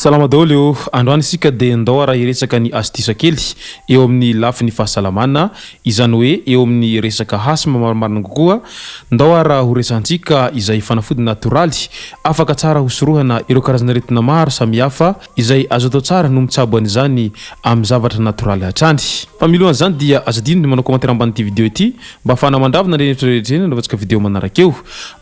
Salama daholo androany isika dia ndao raha iresaka ny astisa kely eo amin'ny lafiny fahasalamana izany hoe eo amin'ny resaka asthme maromarina kokoa ndao raha ho resantsika izay fanafody natoraly afaka tsara hosorohana ireo karazana aretina maro samihafa izay azo atao tsara no mitsabo an'izany amin'ny zavatra natoraly hatrany. Fa milohan'izany dia azo adino ny manao commentaire amban'ity video ity mba afahana mandravina rehetrarehetra anaovantsika video manaraka eo.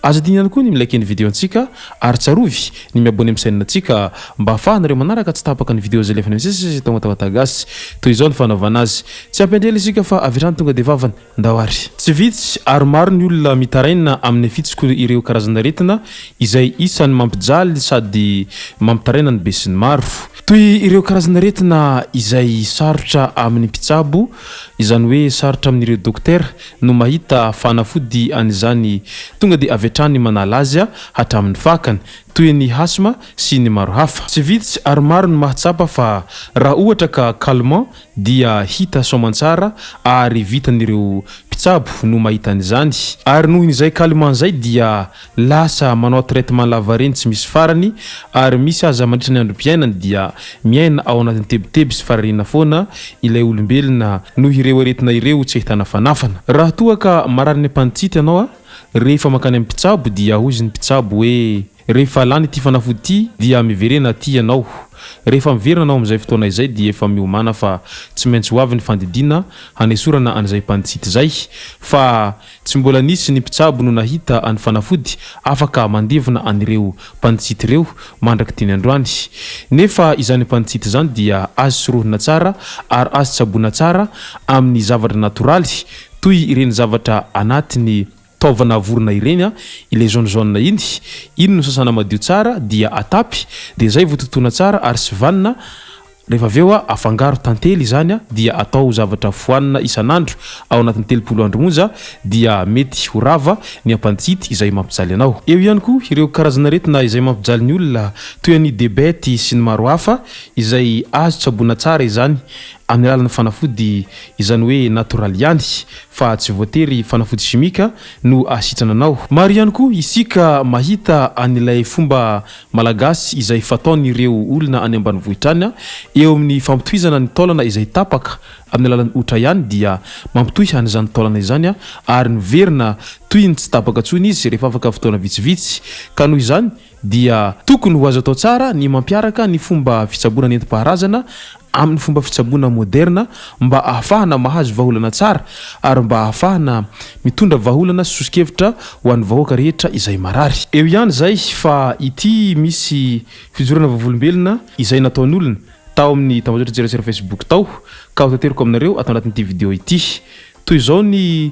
Azo adino ihany koa ny milike ny video antsika ary tsarovy ny miabone amin'ny chaîne antsika mba afahanareo manaraka tsy tapaka ny video zay lefana misy tao WATAWATA GASY toy izao ny fanaovana azy. Tsy ampendrely isika fa avitrany tonga de vavany ndawary. Tsy vitsy ary maro ny olona mitaraina amin'ny fitsiko ireo karazana aretina izay isany mampijaly sady mampitaraina ny be sy ny maro. Toy ireo karazana aretina izay sarotra amin'ny mpitsabo izany hoe sarotra amin'ireo dokotera no mahita fanafody an'izany tonga de avetrany manalazy hatramin'ny fakany toy ny asthme sy ny maro hafa. Tsy vitsy ary maro ny mahatsapa fa raha ohatra ka calmant dia hita soamantsara ary vitan'ireo mpitsabo no mahita an'izany. Ary noho izay calmant zay dia lasa manao traitement lavareny tsy misy farany ary misy aza mandritra ny androm-piainany dia miaina ao anatin'ny tebiteby sy fararina foana ilay olombelona noho ireo aretina ireo tsy ahitana fanafana. Raha toa ka marary ny appendicite ianao rehefa makany amin'ny mpitsabo dia hozy ny mpitsabo hoe rehefa lany ity fanafody ity dia miverena ty ianao. Rehefa miverina anao amin'izay fotoana izay dia efa miomana fa tsy maintsy ho avy ny fandidina hanesorana an'izay appendicite zay fa tsy mbola nisy ny mpitsabo no nahita any fanafody afaka mandevina an'ireo appendicite ireo mandraky teny androany. Nefa izany appendicite zany dia azo sorohina tsara ary azo tsabona tsara amin'ny zavatra natoraly toy ireny zavatra anatiny taovana vorona ireny ile jaune iny no sasana madio tsara dia atapy de zay vototona tsara ary sy vanina rehefa aveo afangaro tantely izany dia atao zavatra foanina isanandro ao anatin'ny 30 andro monja dia mety ho rava ny appendicite izay mampijaly anao. Eo ihany koa ireo karazana aretina izay mampijaly ny olona toy ny diabète sy ny maro hafa izay azo tsabona tsara izany amin'ny alalan'ny fanafody izany hoe natoraly ihany fa tsy voatery fanafody chimique no asitrana anao. Maro ihany koa isika mahita an'ilay fomba malagasy izay fataon'ireo olona any ambanivohitra eo amin'ny fampitohizana ny taolana izay tapaka amin'ny alalan'ny otra ihany dia mampitohy an'izany taolana izany ary miverina toy ny tsy tapaka tsony izy rehefa afaka fotoana vitsivitsy ka noho izany dia tokony ho azo atao tsara ny mampiaraka ny fomba fitsabona nentim-paharazana amin'ny fomba fitsabona moderna mba ahafahana mahazo vahaolana tsara ary mba ahafahana mitondra vahaolana sy sosikevitra ho an'ny vahoaka rehetra izay marary. Eo ihany zay fa ity misy fijorana vavolombelona izay nataon'olona tao amin'ny tambazotra jeresera Facebook tao ka hotateriko aminareo atao anatin'ity video ity toy izao ny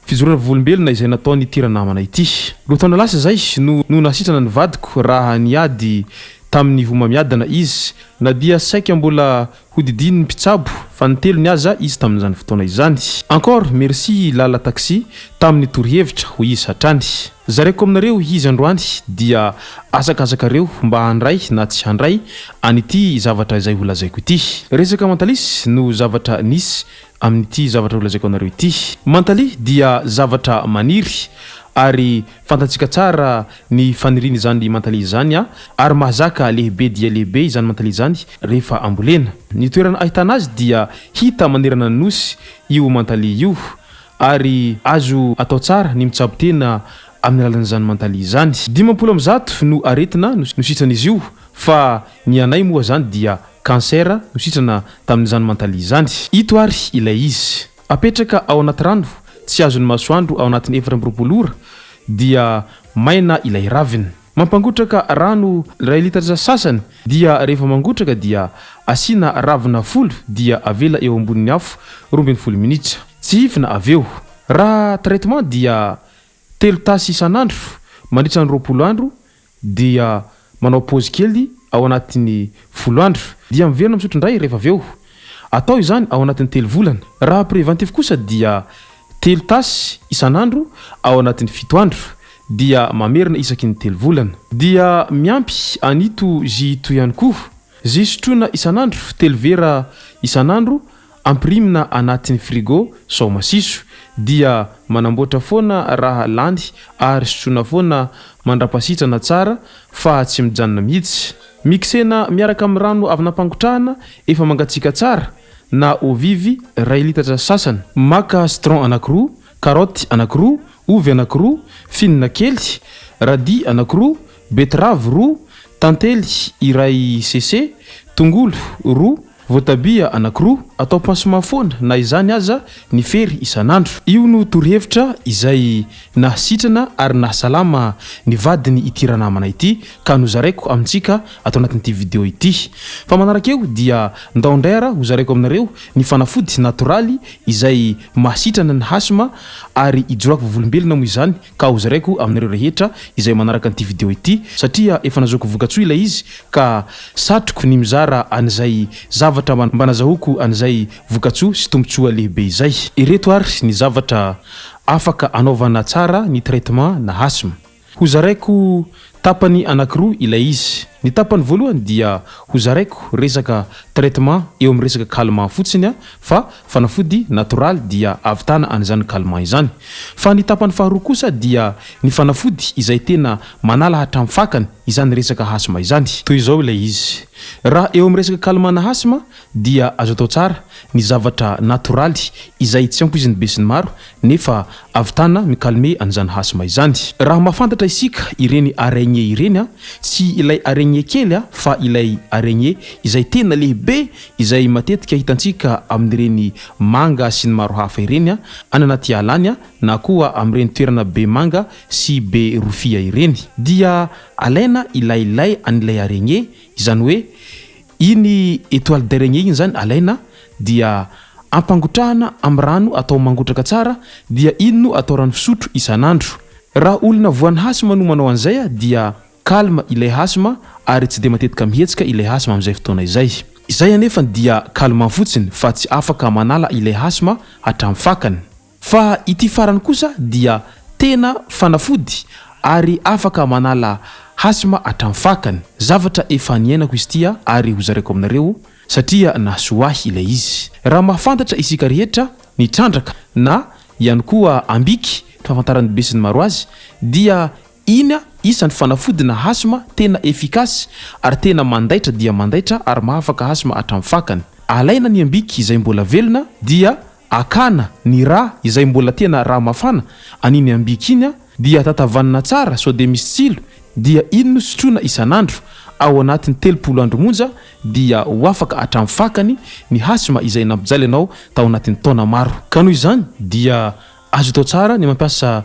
fijorana vavolombelona izay nataony tiranamana ity. Lotaona lasa zay no nasitrana ny vadiko raha niady tamin'ny homamiadana izy na dia saika mbola hodidiny ny mpitsabo fa nitelo ny aza izy tamin'izany fotoana izany. Encore merci lala taxi tamin'ny torohevitra ho izy hatrany. Zareko aminareo izy androany dia asakasakareo mba handray na tsy handray an'ity zavatra izay ho lazaiko ity. Resaka mantalisy no zavatra nisy amin'ity zavatra ho lazaiko anareo ity. Mantali dia zavatra maniry ary fantatsika tsara ny faniriny izany mantali izany ary mahazaka lehibe dia lehibe izany mantali izany rehefa ambolena. Ny toerana ahitana azy dia hita manerana ny nosy io mantali io ary azo atao tsara ny mitsabo tena amin'ny alalan'izany mantali izany. 10% no aretina no sitran'izy io fa ny anay moa zany dia cancer no sitrana tamin'izany mantali izany. Ito ary ilay izy apetraka ao anaty rano tsy azony masoandro ao anatin'ny 4 ora dia maina ilay raviny. Mampangotraka rano ray litatra sasany dia rehefa mangotraka dia asina ravina folo dia avela eo ambonin'ny afo 20 minitra tsy hifina aveo. Raha traitement dia 3 tasy isanandro mandritra ny 20 andro dia manao pause kely ao anatin'ny 10 andro dia miverina misotro ndray rehefa aveo. Atao izany ao anatin'ny 3 volana. Raha préventif kosa dia 3 tasy isanandro ao anatin'ny 7 andro dia mamerina isaky ny 3 volana. Dia miampy anito zito ihany koa. Zisotrona isanandro 3 vera isanandro amprimina anatin'ny frigo sao masiso dia manamboatra foana raha lany ary sotrona foana mandrapasitrana tsara fa tsy mijanona mihitsy. mixena miaraka amin'ny rano avy nampangotrahana efa mangatsika tsara na ovivy 2 litatra sasany, maka citron anankiroa, carotte anankiroa, ovy anankiroa, finina kely, radis anankiroa, betterave roa, tantely iray cc, tongolo roa, voatabia anankiroa, atao pansement foana na izany aza ny fery isanandro. Io no torohevitra izay nahasitrana ary nahasalama ny vadiny ity ranamana ity ka nozaraiko amintsika atao anatin'ity video ity. Fa manaraka eo dia ndaondrara hozaraiko aminareo ny fanafody natoraly izay mahasitrana ny asthme ary ijoroako volombelona mo izany ka hozaraiko aminareo rehetra izay manaraka an'ity video ity satria efa nazoko vokatsoa ilay izy ka satroko ny mizara an'izay zavatra mba nazahoko an'izay vokatsoa sy tombotsoa lehibe izay. Ireto ary ny zavatra afaka anaovana tsara ny traitement na asthme. Hozaraiko tapany anankiroa ilay izy. Ny tapany voalohany dia hozaraiko resaka traitement eo amin'ny resaka calmant fotsiny fa fanafody natoraly dia avitana an'izany calmant izany. Fa ny tapany faharoa kosa dia ny fanafody izay tena manala hatramin'ny fakany izany resaka asthme izany. Toy izao ilay izy. Raha eo amin'ny resaka calmant na asthme dia azo atao tsara ny zavatra natoraly izay tsy ampoiziny be sy ny maro nefa avitana mikalme an'izany asthme izany. Raha mahafantatra isika ireny araignée ireny tsy ilay araignée kely fa ilay araignée izay tena lehibe izay matetika hitantsika amin'ireny manga sy ny maro hafa ireny any anaty alany na koa amin'ireny toerana be manga sy be rofia ireny dia alaina ilailay an'ilay araignée izany hoe iny étoile d'araignée iny zany alaina dia ampangotrahana amin'ny rano atao mangotraka tsara dia iny no atao rano fisotro isanandro. Raha olona voan'ny asthme no manao an'izay dia calme ilay asthme ary tsy de matetika mihetsika ilay asthme amin'izay fotoana izay. Izay anefa dia calmant fotsiny fa tsy afaka manala ilay asthme hatramin'ny fakany. Fa ity farany kosa dia tena fanafody ary afaka manala asthme hatramin'ny fakany. Zavatra efa niainako izy ity ary hozaraiko aminareo satria nasoahy ilay izy. Raha mahafantatra isika rehetra ny trandraka na ihany koa ambiky fahafantarany be sy ny maro azy dia iny isan'ny fanafody na asthme tena efficace ary tena mandaitra dia mandaitra ary mahafaka asthme hatramin'ny fakany. Alaina ny ambiky izay mbola velona dia akana ny rà izay mbola tena rà mafana aniny ambiky iny dia tatavanina tsara sao de misy tsilo dia iny no sotroina isanandro ao anatin'ny 30 andro monja dia ho afaka hatramin'ny fakany ny asthme izay nampijaly anao tao anatin'ny taona maro. Ka noho izany dia azo atao tsara ny mampiasa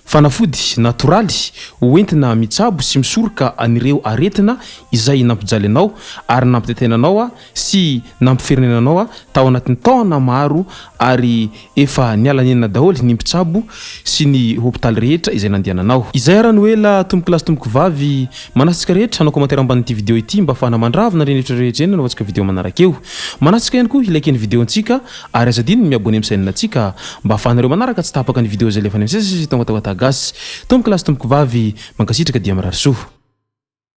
fanafody natoraly hoentina mitsabo sy misoroka anireo aretina izay nampijaly anao ary nampitetenanao sy nampiferenanao tao anatin'ny taona maro ary efa nialanenina daholo ny mpitsabo sy ny hôpitaly rehetra izay nandiananao. Izay ara no ela tomboko lasy tomboko vavy manasika rehetra hanao commentaire ambanin'ity video ity mba afahana mandravina rehetra rehetra eny anaovantsika video manaraka eo. Manasika ihany koa ilaiky ny video antsika ary azadiny miabone amin'ny chaîne antsika mba afahanareo manaraka tsy tapaka ny video zay lefa ny misesy tao WATAWATA GASY. Tomboko lasy tomboko vavy mankasitraka dia marary soa.